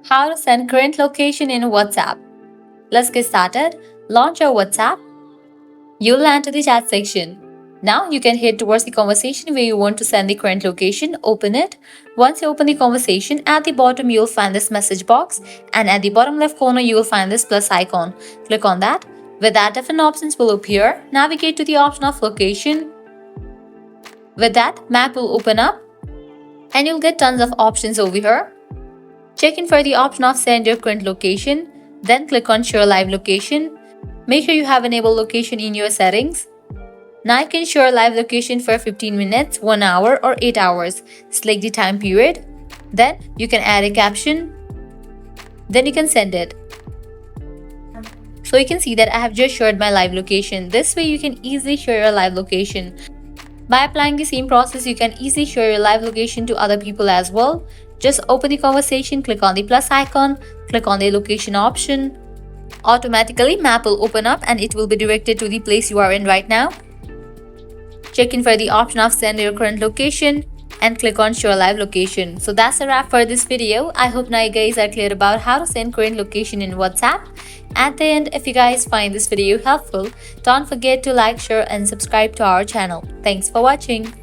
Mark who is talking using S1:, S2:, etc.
S1: How to send current location in WhatsApp. Let's get started. Launch your WhatsApp. You'll land to the chat section. Now you can head towards the conversation where you want to send the current location. Open it. Once you open the conversation, at the bottom you'll find this message box, and at the bottom left corner you will find this plus icon. Click on that. With that, different options will appear. Navigate to the option of location. With that, map will open up and you'll get tons of options over here. Check in for the option of send your current location, then click on show live location. Make sure you have enabled location in your settings. Now you can show live location for 15 minutes, 1 hour or 8 hours. Select the time period. Then you can add a caption. Then you can send it. So you can see that I have just shared my live location. This way you can easily share your live location. By applying the same process, you can easily share your live location to other people as well. Just open the conversation, click on the plus icon, click on the location option. Automatically, map will open up and it will be directed to the place you are in right now. Check in for the option of send your current location and click on show live location. So that's a wrap for this video. I hope now you guys are clear about how to send current location in WhatsApp. At the end, if you guys find this video helpful, don't forget to like, share and subscribe to our channel. Thanks for watching.